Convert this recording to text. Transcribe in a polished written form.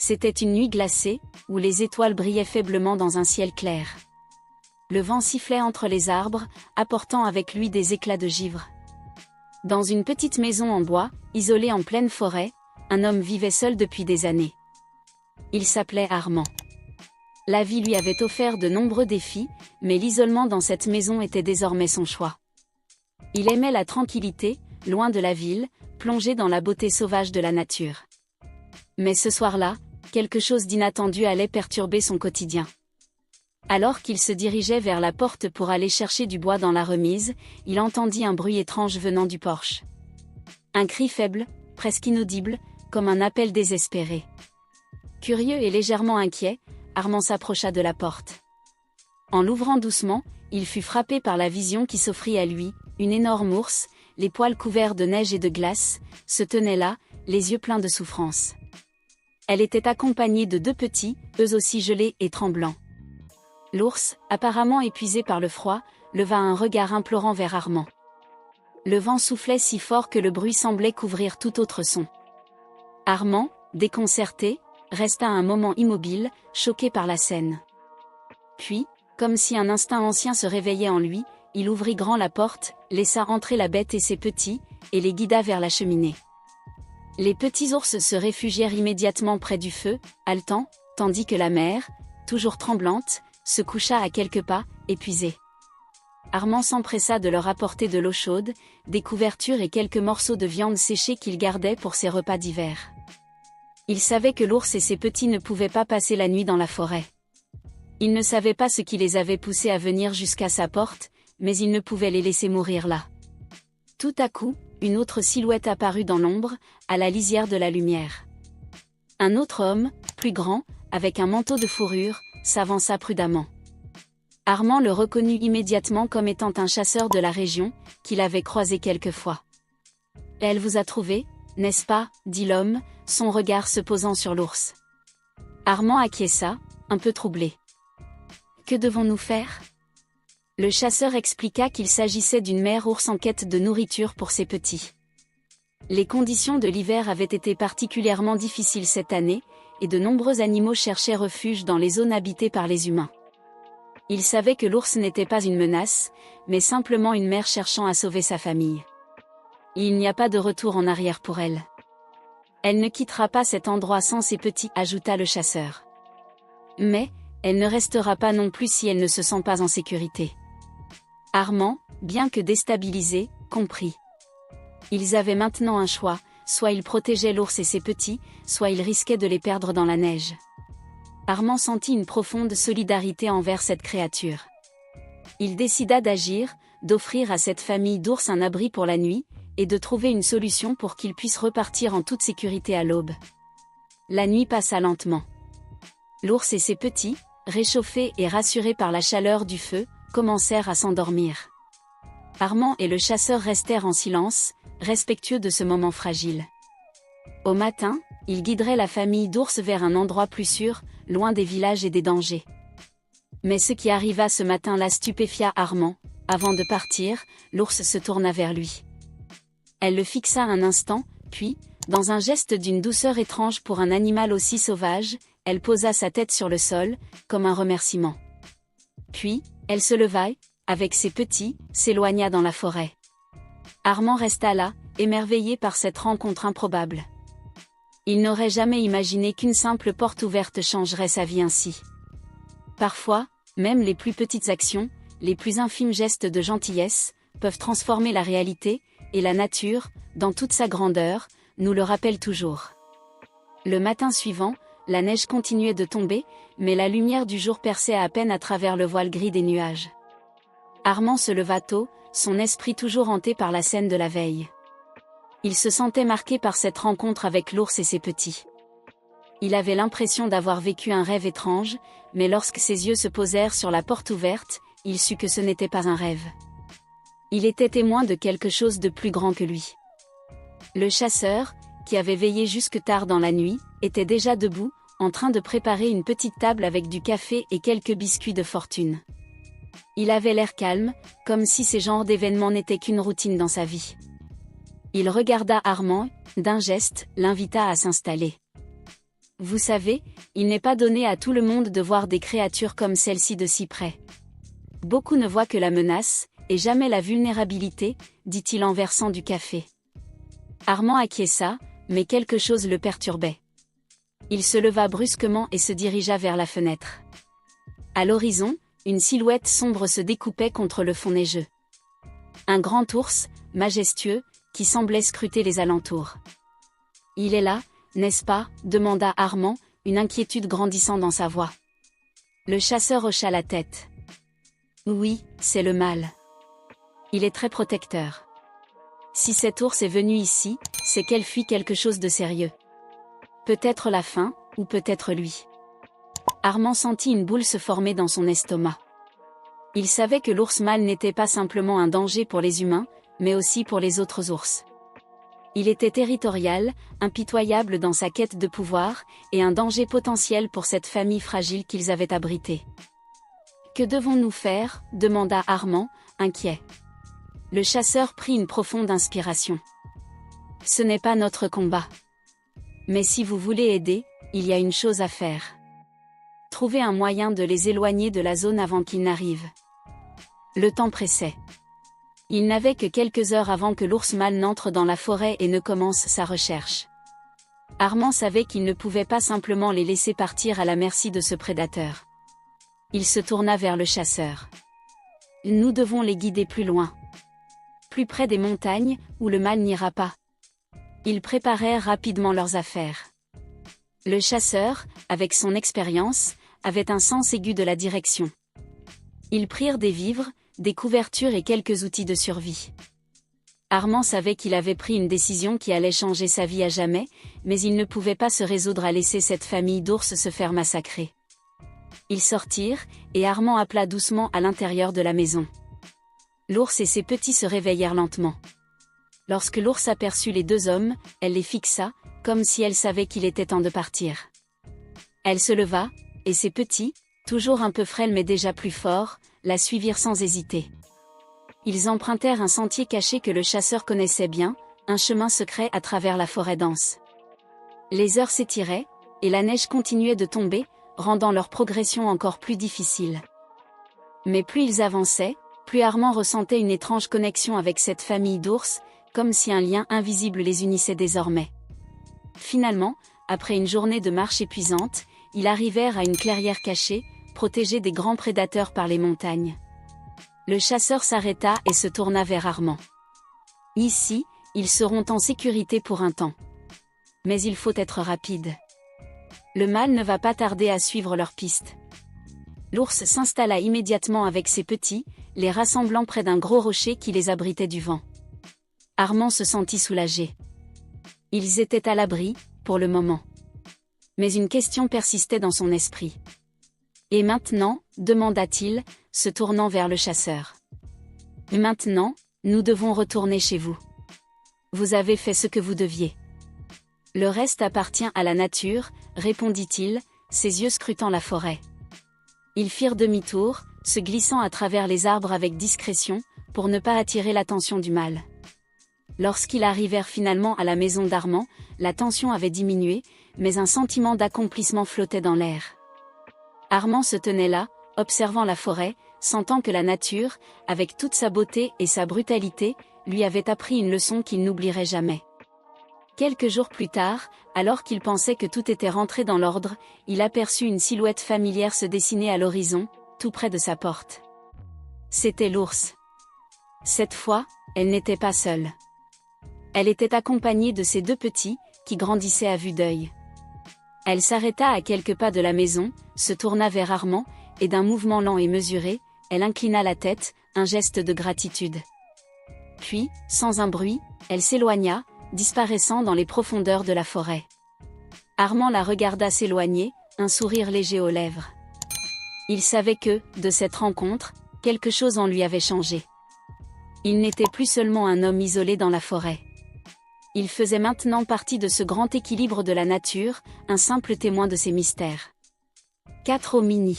C'était une nuit glacée, où les étoiles brillaient faiblement dans un ciel clair. Le vent sifflait entre les arbres, apportant avec lui des éclats de givre. Dans une petite maison en bois, isolée en pleine forêt, un homme vivait seul depuis des années. Il s'appelait Armand. La vie lui avait offert de nombreux défis, mais l'isolement dans cette maison était désormais son choix. Il aimait la tranquillité, loin de la ville, plongé dans la beauté sauvage de la nature. Mais ce soir-là, quelque chose d'inattendu allait perturber son quotidien. Alors qu'il se dirigeait vers la porte pour aller chercher du bois dans la remise, il entendit un bruit étrange venant du porche. Un cri faible, presque inaudible, comme un appel désespéré. Curieux et légèrement inquiet, Armand s'approcha de la porte. En l'ouvrant doucement, il fut frappé par la vision qui s'offrit à lui, une énorme ours, les poils couverts de neige et de glace, se tenait là, les yeux pleins de souffrance. Elle était accompagnée de 2 petits, eux aussi gelés et tremblants. L'ours, apparemment épuisé par le froid, leva un regard implorant vers Armand. Le vent soufflait si fort que le bruit semblait couvrir tout autre son. Armand, déconcerté, resta un moment immobile, choqué par la scène. Puis, comme si un instinct ancien se réveillait en lui, il ouvrit grand la porte, laissa entrer la bête et ses petits, et les guida vers la cheminée. Les petits ours se réfugièrent immédiatement près du feu, haletants, tandis que la mère, toujours tremblante, se coucha à quelques pas, épuisée. Armand s'empressa de leur apporter de l'eau chaude, des couvertures et quelques morceaux de viande séchée qu'il gardait pour ses repas d'hiver. Il savait que l'ours et ses petits ne pouvaient pas passer la nuit dans la forêt. Il ne savait pas ce qui les avait poussés à venir jusqu'à sa porte, mais il ne pouvait les laisser mourir là. Tout à coup, une autre silhouette apparut dans l'ombre, à la lisière de la lumière. Un autre homme, plus grand, avec un manteau de fourrure, s'avança prudemment. Armand le reconnut immédiatement comme étant un chasseur de la région, qu'il avait croisé quelquefois. « Elle vous a trouvé, n'est-ce pas » dit l'homme, son regard se posant sur l'ours. Armand acquiesça, un peu troublé. « Que devons-nous faire » Le chasseur expliqua qu'il s'agissait d'une mère ours en quête de nourriture pour ses petits. Les conditions de l'hiver avaient été particulièrement difficiles cette année, et de nombreux animaux cherchaient refuge dans les zones habitées par les humains. Il savait que l'ours n'était pas une menace, mais simplement une mère cherchant à sauver sa famille. Il n'y a pas de retour en arrière pour elle. Elle ne quittera pas cet endroit sans ses petits, ajouta le chasseur. Mais, elle ne restera pas non plus si elle ne se sent pas en sécurité. Armand, bien que déstabilisé, comprit. Ils avaient maintenant un choix, soit ils protégeaient l'ours et ses petits, soit ils risquaient de les perdre dans la neige. Armand sentit une profonde solidarité envers cette créature. Il décida d'agir, d'offrir à cette famille d'ours un abri pour la nuit, et de trouver une solution pour qu'ils puissent repartir en toute sécurité à l'aube. La nuit passa lentement. L'ours et ses petits, réchauffés et rassurés par la chaleur du feu, commencèrent à s'endormir. Armand et le chasseur restèrent en silence, respectueux de ce moment fragile. Au matin, ils guideraient la famille d'ours vers un endroit plus sûr, loin des villages et des dangers. Mais ce qui arriva ce matin-là stupéfia Armand. Avant de partir, l'ours se tourna vers lui. Elle le fixa un instant, puis, dans un geste d'une douceur étrange pour un animal aussi sauvage, elle posa sa tête sur le sol, comme un remerciement. Puis, elle se leva et, avec ses petits, s'éloigna dans la forêt. Armand resta là, émerveillé par cette rencontre improbable. Il n'aurait jamais imaginé qu'une simple porte ouverte changerait sa vie ainsi. Parfois, même les plus petites actions, les plus infimes gestes de gentillesse, peuvent transformer la réalité, et la nature, dans toute sa grandeur, nous le rappelle toujours. Le matin suivant, la neige continuait de tomber, mais la lumière du jour perçait à peine à travers le voile gris des nuages. Armand se leva tôt, son esprit toujours hanté par la scène de la veille. Il se sentait marqué par cette rencontre avec l'ours et ses petits. Il avait l'impression d'avoir vécu un rêve étrange, mais lorsque ses yeux se posèrent sur la porte ouverte, il sut que ce n'était pas un rêve. Il était témoin de quelque chose de plus grand que lui. Le chasseur, qui avait veillé jusque tard dans la nuit, était déjà debout, en train de préparer une petite table avec du café et quelques biscuits de fortune. Il avait l'air calme, comme si ces genres d'événements n'étaient qu'une routine dans sa vie. Il regarda Armand, d'un geste, l'invita à s'installer. Vous savez, il n'est pas donné à tout le monde de voir des créatures comme celle-ci de si près. Beaucoup ne voient que la menace, et jamais la vulnérabilité, dit-il en versant du café. Armand acquiesça, mais quelque chose le perturbait. Il se leva brusquement et se dirigea vers la fenêtre. À l'horizon, une silhouette sombre se découpait contre le fond neigeux. Un grand ours, majestueux, qui semblait scruter les alentours. « Il est là, n'est-ce pas ?» demanda Armand, une inquiétude grandissant dans sa voix. Le chasseur hocha la tête. « Oui, c'est le mâle. Il est très protecteur. Si cet ours est venu ici, c'est qu'elle fuit quelque chose de sérieux. Peut-être la faim, ou peut-être lui. » Armand sentit une boule se former dans son estomac. Il savait que l'ours mâle n'était pas simplement un danger pour les humains, mais aussi pour les autres ours. Il était territorial, impitoyable dans sa quête de pouvoir, et un danger potentiel pour cette famille fragile qu'ils avaient abritée. « Que devons-nous faire ?» demanda Armand, inquiet. Le chasseur prit une profonde inspiration. « Ce n'est pas notre combat. Mais si vous voulez aider, il y a une chose à faire. Trouver un moyen de les éloigner de la zone avant qu'ils n'arrivent. » Le temps pressait. Il n'avait que quelques heures avant que l'ours mâle n'entre dans la forêt et ne commence sa recherche. Armand savait qu'il ne pouvait pas simplement les laisser partir à la merci de ce prédateur. Il se tourna vers le chasseur. « Nous devons les guider plus loin. Plus près des montagnes, où le mâle n'ira pas. » Ils préparèrent rapidement leurs affaires. Le chasseur, avec son expérience, avait un sens aigu de la direction. Ils prirent des vivres, des couvertures et quelques outils de survie. Armand savait qu'il avait pris une décision qui allait changer sa vie à jamais, mais il ne pouvait pas se résoudre à laisser cette famille d'ours se faire massacrer. Ils sortirent, et Armand appela doucement à l'intérieur de la maison. L'ours et ses petits se réveillèrent lentement. Lorsque l'ours aperçut les deux hommes, elle les fixa, comme si elle savait qu'il était temps de partir. Elle se leva, et ses petits, toujours un peu frêles mais déjà plus forts, la suivirent sans hésiter. Ils empruntèrent un sentier caché que le chasseur connaissait bien, un chemin secret à travers la forêt dense. Les heures s'étiraient, et la neige continuait de tomber, rendant leur progression encore plus difficile. Mais plus ils avançaient, plus Armand ressentait une étrange connexion avec cette famille d'ours, comme si un lien invisible les unissait désormais. Finalement, après une journée de marche épuisante, ils arrivèrent à une clairière cachée, protégée des grands prédateurs par les montagnes. Le chasseur s'arrêta et se tourna vers Armand. « Ici, ils seront en sécurité pour un temps. Mais il faut être rapide. Le mâle ne va pas tarder à suivre leur piste. » L'ours s'installa immédiatement avec ses petits, les rassemblant près d'un gros rocher qui les abritait du vent. Armand se sentit soulagé. Ils étaient à l'abri, pour le moment. Mais une question persistait dans son esprit. « Et maintenant ?» demanda-t-il, se tournant vers le chasseur. « Maintenant, nous devons retourner chez vous. Vous avez fait ce que vous deviez. Le reste appartient à la nature, » répondit-il, ses yeux scrutant la forêt. Ils firent demi-tour, se glissant à travers les arbres avec discrétion, pour ne pas attirer l'attention du mâle. Lorsqu'ils arrivèrent finalement à la maison d'Armand, la tension avait diminué, mais un sentiment d'accomplissement flottait dans l'air. Armand se tenait là, observant la forêt, sentant que la nature, avec toute sa beauté et sa brutalité, lui avait appris une leçon qu'il n'oublierait jamais. Quelques jours plus tard, alors qu'il pensait que tout était rentré dans l'ordre, il aperçut une silhouette familière se dessiner à l'horizon, tout près de sa porte. C'était l'ours. Cette fois, elle n'était pas seule. Elle était accompagnée de ses deux petits, qui grandissaient à vue d'œil. Elle s'arrêta à quelques pas de la maison, se tourna vers Armand, et d'un mouvement lent et mesuré, elle inclina la tête, un geste de gratitude. Puis, sans un bruit, elle s'éloigna, disparaissant dans les profondeurs de la forêt. Armand la regarda s'éloigner, un sourire léger aux lèvres. Il savait que, de cette rencontre, quelque chose en lui avait changé. Il n'était plus seulement un homme isolé dans la forêt. Il faisait maintenant partie de ce grand équilibre de la nature, un simple témoin de ses mystères. 4 Omini.